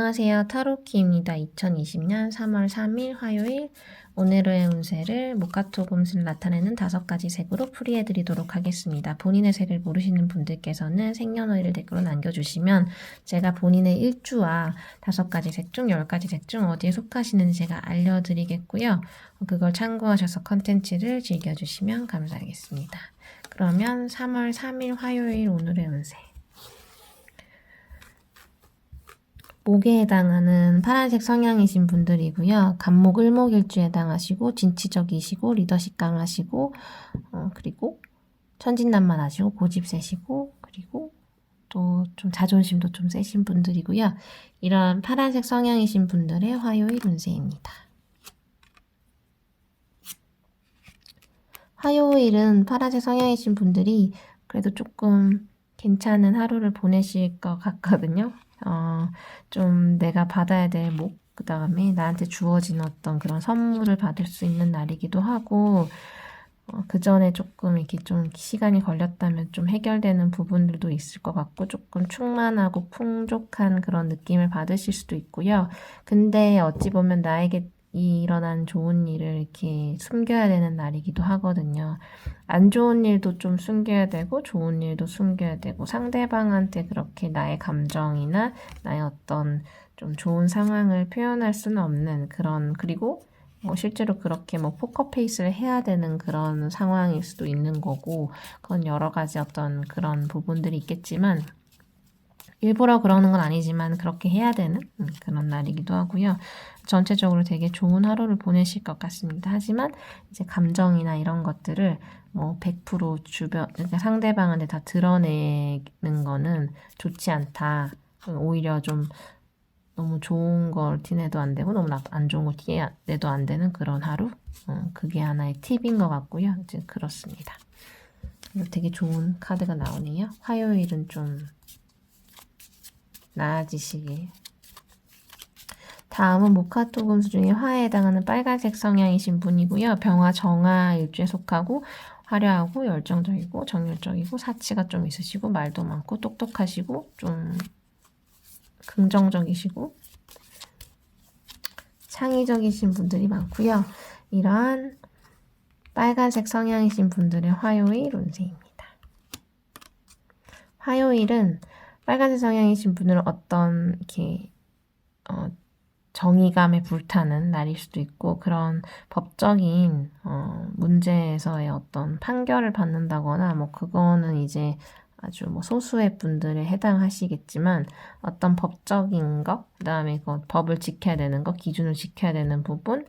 안녕하세요. 타로키입니다. 2020년 3월 3일 화요일 오늘의 운세를 모카토금수를 나타내는 5가지 색으로 풀이해드리도록 하겠습니다. 본인의 색을 모르시는 분들께서는 생년월일을 댓글로 남겨주시면 제가 본인의 일주와 5가지 색 중 10가지 색 중 어디에 속하시는지 제가 알려드리겠고요. 그걸 참고하셔서 컨텐츠를 즐겨주시면 감사하겠습니다. 그러면 3월 3일 화요일 오늘의 운세 목에 해당하는 파란색 성향이신 분들이고요. 간목, 을목일주에 해당하시고 진취적이시고 리더십 강하시고 그리고 천진난만하시고 고집 세시고 그리고 또 좀 자존심도 좀 세신 분들이고요. 이런 파란색 성향이신 분들의 화요일 운세입니다. 화요일은 파란색 성향이신 분들이 그래도 조금 괜찮은 하루를 보내실 것 같거든요. 좀 내가 받아야 될 목, 그 다음에 나한테 주어진 어떤 그런 선물을 받을 수 있는 날이기도 하고, 그 전에 조금 이렇게 좀 시간이 걸렸다면 좀 해결되는 부분들도 있을 것 같고, 조금 충만하고 풍족한 그런 느낌을 받으실 수도 있고요. 근데 어찌 보면 나에게 일어난 좋은 일을 이렇게 숨겨야 되는 날이기도 하거든요. 안 좋은 일도 좀 숨겨야 되고 좋은 일도 숨겨야 되고 상대방한테 그렇게 나의 감정이나 나의 어떤 좀 좋은 상황을 표현할 수는 없는 그런 그리고 실제로 그렇게 포커페이스를 해야 되는 그런 상황일 수도 있는 거고 그건 여러 가지 어떤 그런 부분들이 있겠지만 일부러 그러는 건 아니지만 그렇게 해야 되는 그런 날이기도 하고요. 전체적으로 되게 좋은 하루를 보내실 것 같습니다. 하지만 이제 감정이나 이런 것들을 100% 주변, 그러니까 상대방한테 다 드러내는 거는 좋지 않다. 오히려 좀 너무 좋은 걸 티내도 안 되고 너무 안 좋은 걸 티내도 안 되는 그런 하루? 그게 하나의 팁인 것 같고요. 이제 그렇습니다. 되게 좋은 카드가 나오네요. 화요일은 좀 나아지시길. 다음은 모카토금수 중에 화에 해당하는 빨간색 성향이신 분이고요. 병화, 정화 일주에 속하고 화려하고 열정적이고 정열적이고 사치가 좀 있으시고 말도 많고 똑똑하시고 좀 긍정적이시고 창의적이신 분들이 많고요. 이러한 빨간색 성향이신 분들의 화요일 운세입니다. 화요일은 빨간색 성향이신 분들은 어떤 이렇게 정의감에 불타는 날일 수도 있고 그런 법적인 문제에서의 어떤 판결을 받는다거나 그거는 이제 아주 소수의 분들에 해당하시겠지만 어떤 법적인 것, 그다음에 그 법을 지켜야 되는 것, 기준을 지켜야 되는 부분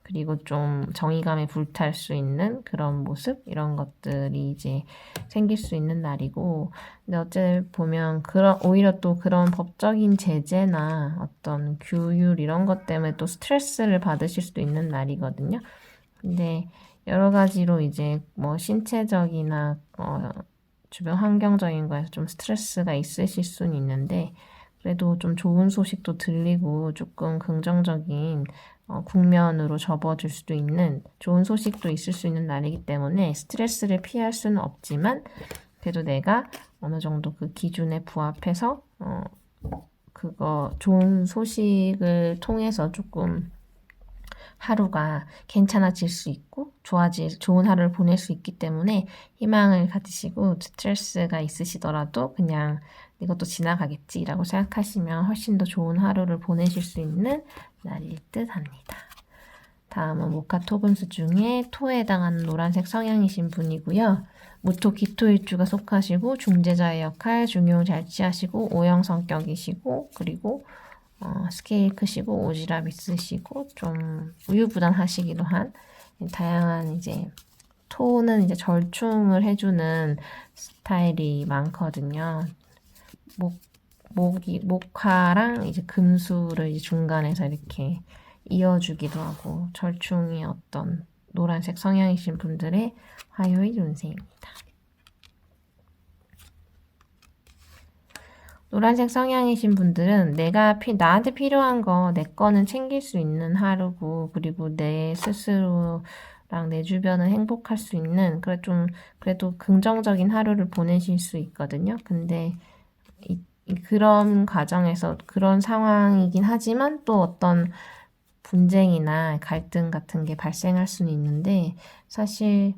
그리고 좀 정의감에 불탈 수 있는 그런 모습 이런 것들이 이제 생길 수 있는 날이고 근데 어째 보면 오히려 또 그런 법적인 제재나 어떤 규율 이런 것 때문에 또 스트레스를 받으실 수도 있는 날이거든요. 근데 여러 가지로 이제 신체적이나 주변 환경적인 거에서 좀 스트레스가 있으실 수는 있는데 그래도 좀 좋은 소식도 들리고 조금 긍정적인 국면으로 접어들 수도 있는 좋은 소식도 있을 수 있는 날이기 때문에 스트레스를 피할 수는 없지만 그래도 내가 어느 정도 그 기준에 부합해서 그거 좋은 소식을 통해서 조금 하루가 괜찮아질 수 있고 좋은 하루를 보낼 수 있기 때문에 희망을 가지시고 스트레스가 있으시더라도 그냥 이것도 지나가겠지라고 생각하시면 훨씬 더 좋은 하루를 보내실 수 있는 날일 듯 합니다. 다음은 모카토금수 중에 토에 해당하는 노란색 성향이신 분이고요. 무토 기토일주가 속하시고 중재자의 역할, 중용 잘 취하시고 O형 성격이시고 그리고 스케일 크시고 오지랖 있으시고 좀 우유부단하시기도 한 다양한 이제 토는 이제 절충을 해주는 스타일이 많거든요. 목화랑 이제 금수를 이제 중간에서 이렇게 이어주기도 하고 절충이 어떤 노란색 성향이신 분들의 화요일 운세입니다. 노란색 성향이신 분들은 나한테 필요한 거 내 거는 챙길 수 있는 하루고 그리고 내 스스로랑 내 주변을 행복할 수 있는 그래도 긍정적인 하루를 보내실 수 있거든요. 근데 그런 과정에서 그런 상황이긴 하지만 또 어떤 분쟁이나 갈등 같은 게 발생할 수는 있는데 사실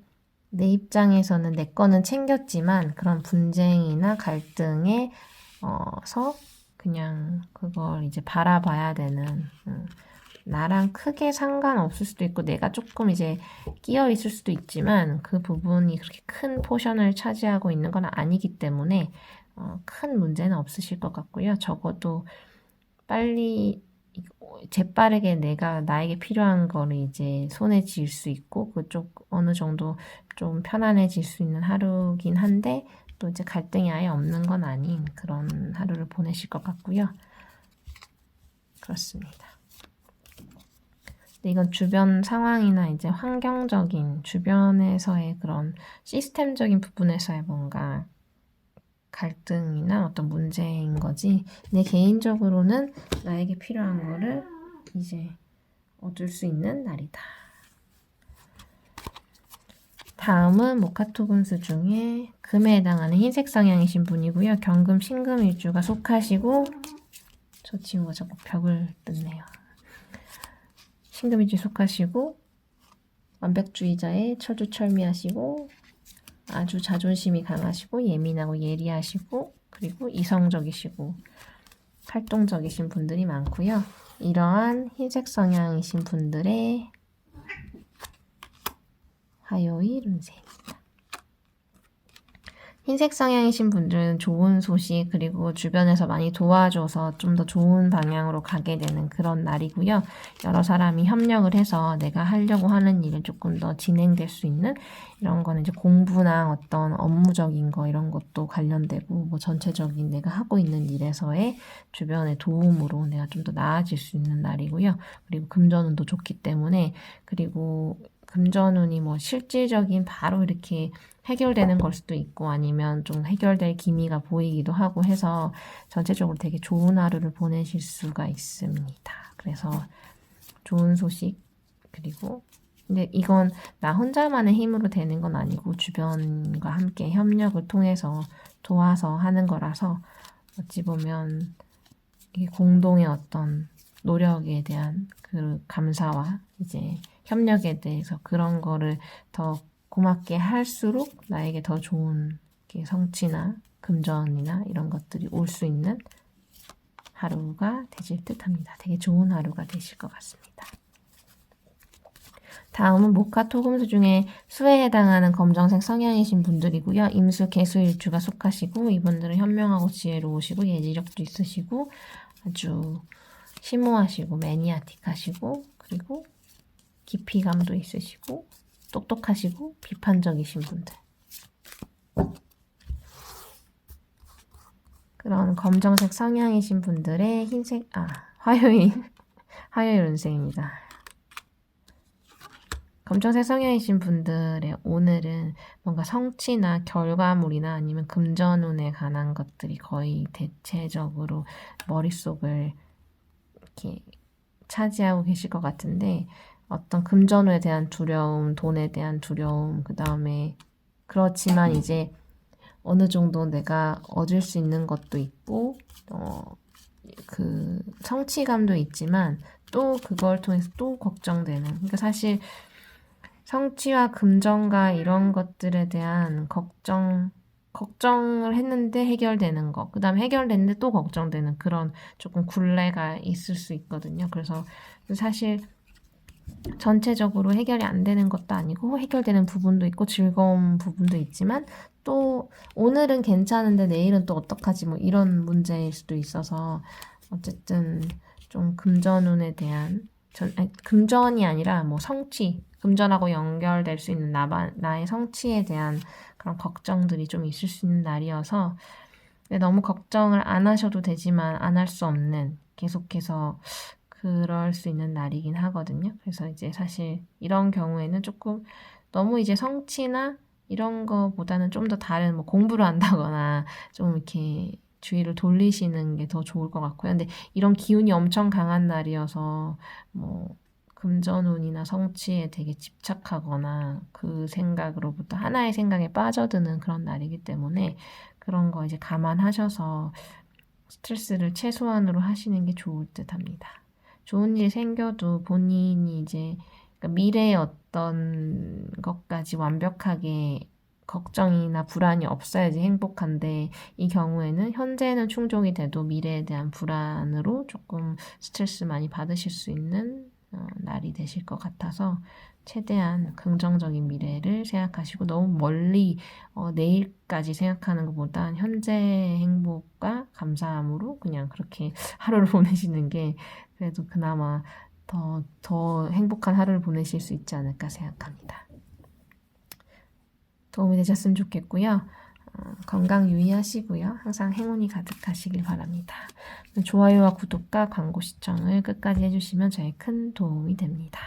내 입장에서는 내 거는 챙겼지만 그런 분쟁이나 갈등에 서 그냥 그걸 이제 바라봐야 되는 나랑 크게 상관없을 수도 있고 내가 조금 이제 끼어 있을 수도 있지만 그 부분이 그렇게 큰 포션을 차지하고 있는 건 아니기 때문에 큰 문제는 없으실 것 같고요. 적어도 빨리 재빠르게 내가 나에게 필요한 거를 이제 손에 쥘 수 있고 그쪽 어느 정도 좀 편안해질 수 있는 하루긴 한데 또 이제 갈등이 아예 없는 건 아닌 그런 하루를 보내실 것 같고요. 그렇습니다. 근데 이건 주변 상황이나 이제 환경적인 주변에서의 그런 시스템적인 부분에서의 뭔가 갈등이나 어떤 문제인 거지. 내 개인적으로는 나에게 필요한 거를 이제 얻을 수 있는 날이다. 다음은 모카토 분수 중에 금에 해당하는 흰색 성향이신 분이고요. 경금, 신금 일주가 속하시고 저 친구가 자꾸 벽을 뜯네요. 신금 일주 속하시고 완벽주의자에 철두철미하시고 아주 자존심이 강하시고 예민하고 예리하시고 그리고 이성적이시고 활동적이신 분들이 많고요. 이러한 흰색 성향이신 분들의 화요일 운세입니다. 흰색 성향이신 분들은 좋은 소식 그리고 주변에서 많이 도와줘서 좀 더 좋은 방향으로 가게 되는 그런 날이고요. 여러 사람이 협력을 해서 내가 하려고 하는 일을 조금 더 진행될 수 있는 이런 거는 이제 공부나 어떤 업무적인 거 이런 것도 관련되고 뭐 전체적인 내가 하고 있는 일에서의 주변의 도움으로 내가 좀 더 나아질 수 있는 날이고요. 그리고 금전운도 좋기 때문에 그리고 금전운이 뭐 실질적인 바로 이렇게 해결되는 걸 수도 있고 아니면 좀 해결될 기미가 보이기도 하고 해서 전체적으로 되게 좋은 하루를 보내실 수가 있습니다. 그래서 좋은 소식 그리고 근데 이건 나 혼자만의 힘으로 되는 건 아니고 주변과 함께 협력을 통해서 도와서 하는 거라서 어찌 보면 이게 공동의 어떤 노력에 대한 그 감사와 이제 협력에 대해서 그런 거를 더 고맙게 할수록 나에게 더 좋은 성취나 금전이나 이런 것들이 올 수 있는 하루가 되실 듯 합니다. 되게 좋은 하루가 되실 것 같습니다. 다음은 목화 토금수 중에 수에 해당하는 검정색 성향이신 분들이고요. 임수, 개수, 일주가 속하시고 이분들은 현명하고 지혜로우시고 예지력도 있으시고 아주 심오하시고 매니아틱하시고 그리고 깊이감도 있으시고 똑똑하시고 비판적이신 분들. 그런 검정색 성향이신 분들의 화요일 운세입니다. 검정색 성향이신 분들의 오늘은 뭔가 성취나 결과물이나 아니면 금전운에 관한 것들이 거의 대체적으로 머릿속을 이렇게 차지하고 계실 것 같은데 어떤 금전운에 대한 두려움, 돈에 대한 두려움, 그 다음에 그렇지만 이제 어느 정도 내가 얻을 수 있는 것도 있고 그 성취감도 있지만 또 그걸 통해서 또 걱정되는 그러니까 사실 성취와 금전과 이런 것들에 대한 걱정을 했는데 해결되는 거, 그 다음에 해결됐는데 또 걱정되는 그런 조금 굴레가 있을 수 있거든요. 그래서 사실 전체적으로 해결이 안 되는 것도 아니고 해결되는 부분도 있고 즐거운 부분도 있지만 또 오늘은 괜찮은데 내일은 또 어떡하지 뭐 이런 문제일 수도 있어서 어쨌든 좀 금전운에 대한 금전이 아니라 뭐 성취, 금전하고 연결될 수 있는 나의 성취에 대한 그런 걱정들이 좀 있을 수 있는 날이어서 너무 걱정을 안 하셔도 되지만 안 할 수 없는 계속해서 그럴 수 있는 날이긴 하거든요. 그래서 이제 사실 이런 경우에는 조금 너무 이제 성취나 이런 거보다는 좀 더 다른 뭐 공부를 한다거나 좀 이렇게 주의를 돌리시는 게 더 좋을 것 같고요. 근데 이런 기운이 엄청 강한 날이어서 뭐 금전운이나 성취에 되게 집착하거나 그 생각으로부터 하나의 생각에 빠져드는 그런 날이기 때문에 그런 거 이제 감안하셔서 스트레스를 최소한으로 하시는 게 좋을 듯 합니다. 좋은 일 생겨도 본인이 이제 그러니까 미래의 어떤 것까지 완벽하게 걱정이나 불안이 없어야지 행복한데 이 경우에는 현재는 충족이 돼도 미래에 대한 불안으로 조금 스트레스 많이 받으실 수 있는 날이 되실 것 같아서 최대한 긍정적인 미래를 생각하시고 너무 멀리 내일까지 생각하는 것보단 현재 행복과 감사함으로 그냥 그렇게 하루를 보내시는 게 그래도 그나마 더 행복한 하루를 보내실 수 있지 않을까 생각합니다. 도움이 되셨으면 좋겠고요. 건강 유의하시고요. 항상 행운이 가득하시길 바랍니다. 좋아요와 구독과 광고 시청을 끝까지 해주시면 저에 큰 도움이 됩니다.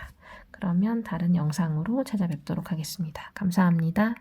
그러면 다른 영상으로 찾아뵙도록 하겠습니다. 감사합니다.